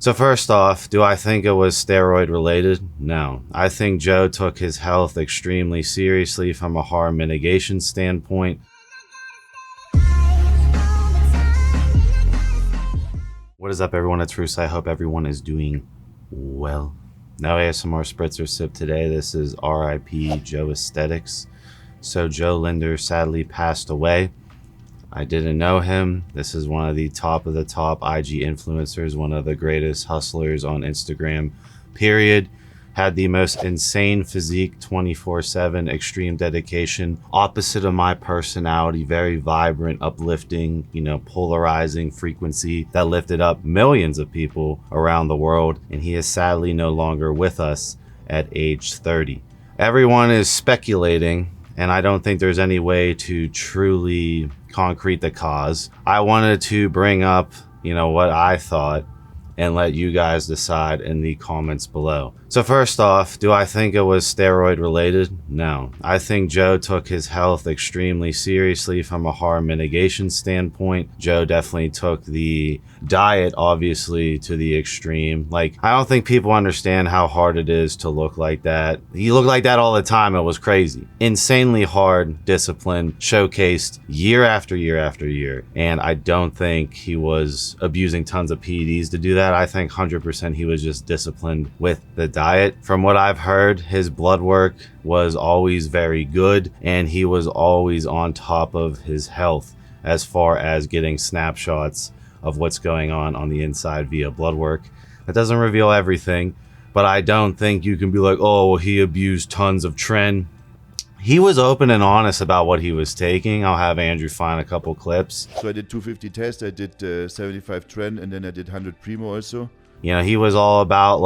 So first off, do I think it was steroid related? No. I think Joe took his health extremely seriously from a harm mitigation standpoint. What is up, everyone? It's Russo. I hope everyone is doing well. No ASMR spritzer sip today. This is RIP Joesthetics. So Joe Lindner sadly passed away. I didn't know him. This is one of the top IG influencers, one of the greatest hustlers on Instagram, period. Had the most insane physique, 24/7, extreme dedication, opposite of my personality, very vibrant, uplifting, polarizing frequency that lifted up millions of people around the world. And he is sadly no longer with us at age 30. Everyone is speculating, and I don't think there's any way to truly concrete the cause. I wanted to bring up, what I thought and let you guys decide in the comments below. So first off, do I think it was steroid related? No. I think Joe took his health extremely seriously from a harm mitigation standpoint. Joe definitely took the diet, obviously, to the extreme. I don't think people understand how hard it is to look like that. He looked like that all the time. It was crazy. Insanely hard discipline, showcased year after year after year. And I don't think he was abusing tons of PEDs to do that. I think 100% he was just disciplined with the diet. From what I've heard, his blood work was always very good, and he was always on top of his health as far as getting snapshots of what's going on the inside via blood work. That doesn't reveal everything, but I don't think you can be like, oh, well, he abused tons of tren. He was open and honest about what he was taking. I'll have Andrew find a couple clips. So I did 250 test, I did 75 tren, and then I did 100 primo also. He was all about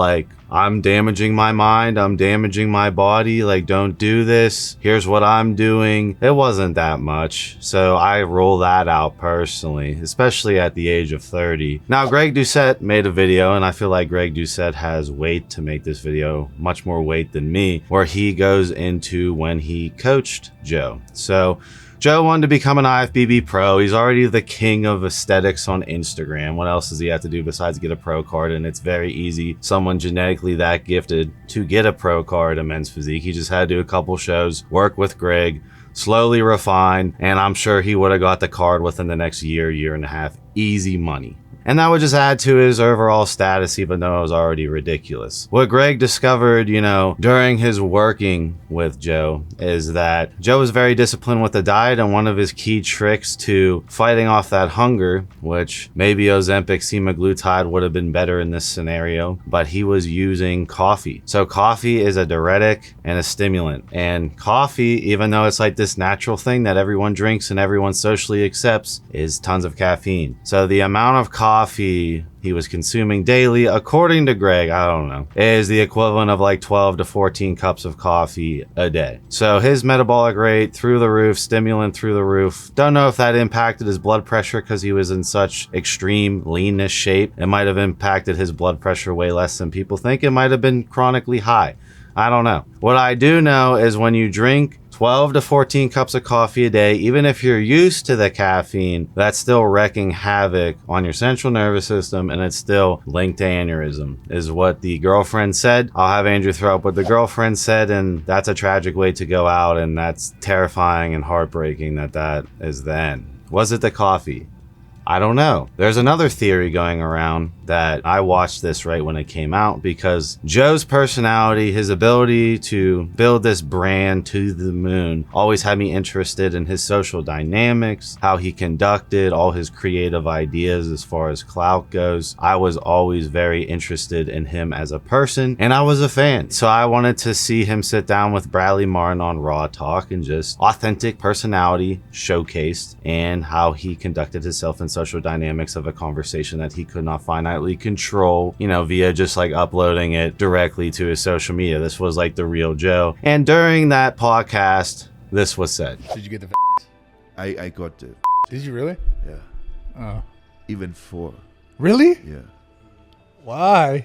I'm damaging my mind, I'm damaging my body, don't do this, here's what I'm doing. It wasn't that much, so I roll that out personally, especially at the age of 30. Now, Greg Doucette made a video, and I feel like Greg Doucette has weight to make this video, much more weight than me, where he goes into when he coached Joe. So Joe wanted to become an IFBB pro. He's already the king of aesthetics on Instagram. What else does he have to do besides get a pro card? And it's very easy. Someone genetically that gifted to get a pro card in men's physique. He just had to do a couple shows, work with Greg, slowly refine, and I'm sure he would have got the card within the next year and a half. Easy money. And that would just add to his overall status, even though it was already ridiculous. What Greg discovered, during his working with Joe is that Joe was very disciplined with the diet, and one of his key tricks to fighting off that hunger, which maybe Ozempic semaglutide would have been better in this scenario, but he was using coffee. So coffee is a diuretic and a stimulant. And coffee, even though it's this natural thing that everyone drinks and everyone socially accepts, is tons of caffeine. So the amount of coffee he was consuming daily, according to Greg, I don't know, is the equivalent of 12 to 14 cups of coffee a day. So his metabolic rate through the roof, stimulant through the roof. Don't know if that impacted his blood pressure because he was in such extreme leanness shape. It might have impacted his blood pressure way less than people think. It might have been chronically high. I don't know. What I do know is when you drink 12 to 14 cups of coffee a day, even if you're used to the caffeine, that's still wreaking havoc on your central nervous system, and it's still linked to aneurysm, is what the girlfriend said. I'll have Andrew throw up what the girlfriend said, and that's a tragic way to go out, and that's terrifying and heartbreaking that is the end. Was it the coffee? I don't know. There's another theory going around that I watched this right when it came out, because Joe's personality, his ability to build this brand to the moon, always had me interested in his social dynamics, how he conducted all his creative ideas as far as clout goes. I was always very interested in him as a person, and I was a fan. So I wanted to see him sit down with Bradley Martin on Raw Talk and just authentic personality showcased, and how he conducted himself in social dynamics of a conversation that he could not finitely control, via just uploading it directly to his social media. This was the real Joe. And during that podcast, this was said. Did you get the I got the Did you really? yeah. Oh. Even 4. Really? Yeah. Why?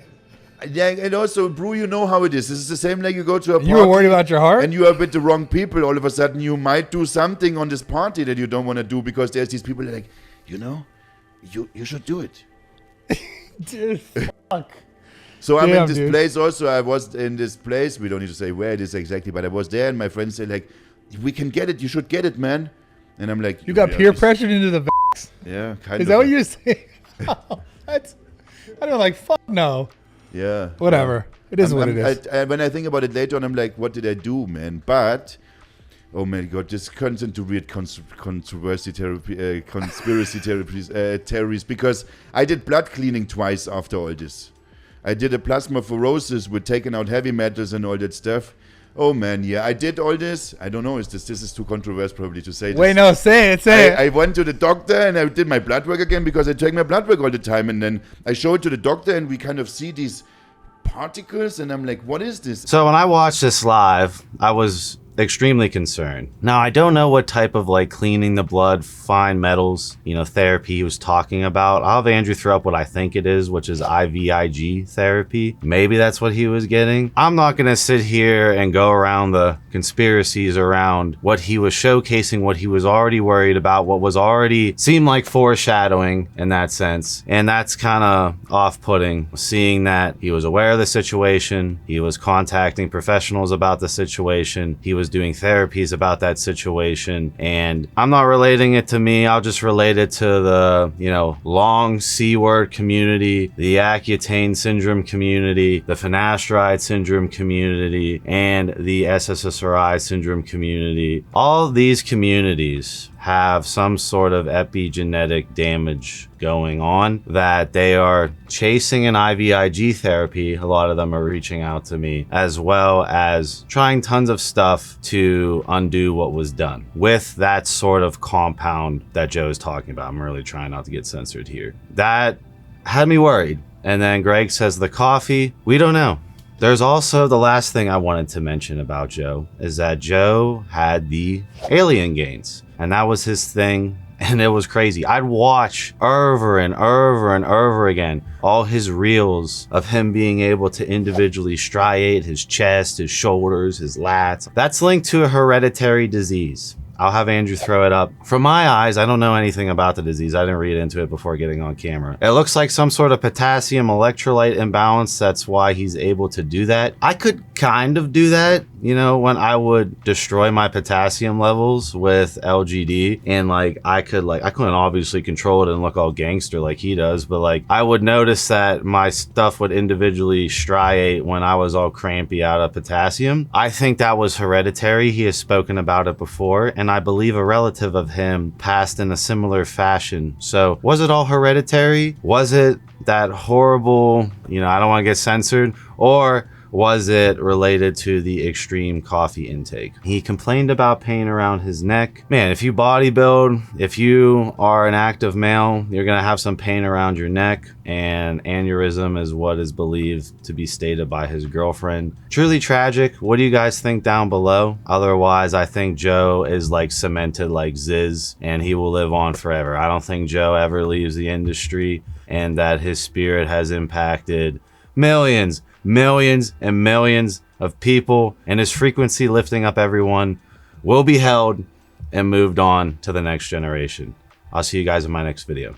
Yeah, and also, bro, you know how it is. This is the same like you go to a party. You were worried about your heart? And you are with the wrong people. All of a sudden, you might do something on this party that you don't want to do because there's these people that are like, you should do it. Dude. Fuck. So I'm in Damn, this dude. place also. I was in this place. We don't need to say where it is exactly, but I was there, and my friends say like, "We can get it. You should get it, man." And I'm like, You got "Yeah, peer this- pressured into the Yeah, kind Is of. that what you're saying? That's, I don't like, fuck no. Yeah. Whatever. It is what it is. When I think about it later on, I'm like, what did I do, man? But, oh my God, this turns into weird controversy therapy, conspiracy theories, because I did blood cleaning twice after all this. I did a plasmapheresis with taking out heavy metals and all that stuff. Oh man, yeah, I did all this. I don't know, this is too controversial probably to say this. Wait, no, say it, say it. I went to the doctor and I did my blood work again because I take my blood work all the time, and then I show it to the doctor and we kind of see these particles and I'm like, what is this? So when I watched this live, I was extremely concerned. Now, I don't know what type of like cleaning the blood, fine metals, therapy he was talking about. I'll have Andrew throw up what I think it is, which is IVIG therapy. Maybe that's what he was getting. I'm not going to sit here and go around the conspiracies around what he was showcasing, what he was already worried about, what was already seemed like foreshadowing in that sense. And that's kind of off-putting, seeing that he was aware of the situation, he was contacting professionals about the situation, he was doing therapies about that situation, and I'm not relating it to me. I'll just relate it to the long C-word community, the Accutane syndrome community, the finasteride syndrome community, and the SSRI syndrome community. All these communities have some sort of epigenetic damage going on that they are chasing an IVIG therapy. A lot of them are reaching out to me, as well as trying tons of stuff to undo what was done with that sort of compound that Joe is talking about. I'm really trying not to get censored here. That had me worried. And then Greg says the coffee, we don't know. There's also the last thing I wanted to mention about Joe is that Joe had the alien gains, and that was his thing, and it was crazy. I'd watch over and over and over again all his reels of him being able to individually striate his chest, his shoulders, his lats. That's linked to a hereditary disease. I'll have Andrew throw it up. From my eyes, I don't know anything about the disease. I didn't read into it before getting on camera. It looks like some sort of potassium electrolyte imbalance. That's why he's able to do that. I could kind of do that, when I would destroy my potassium levels with LGD, and I couldn't obviously control it and look all gangster like he does, but I would notice that my stuff would individually striate when I was all crampy out of potassium. I think that was hereditary. He has spoken about it before, and I believe a relative of him passed in a similar fashion. So was it all hereditary? Was it that horrible, I don't want to get censored, or was it related to the extreme coffee intake? He complained about pain around his neck. Man, if you bodybuild, if you are an active male, you're going to have some pain around your neck, and aneurysm is what is believed to be stated by his girlfriend. Truly tragic. What do you guys think down below? Otherwise, I think Joe is cemented like Ziz, and he will live on forever. I don't think Joe ever leaves the industry, and that his spirit has impacted millions and millions of people, and his frequency lifting up everyone will be held and moved on to the next generation. I'll see you guys in my next video.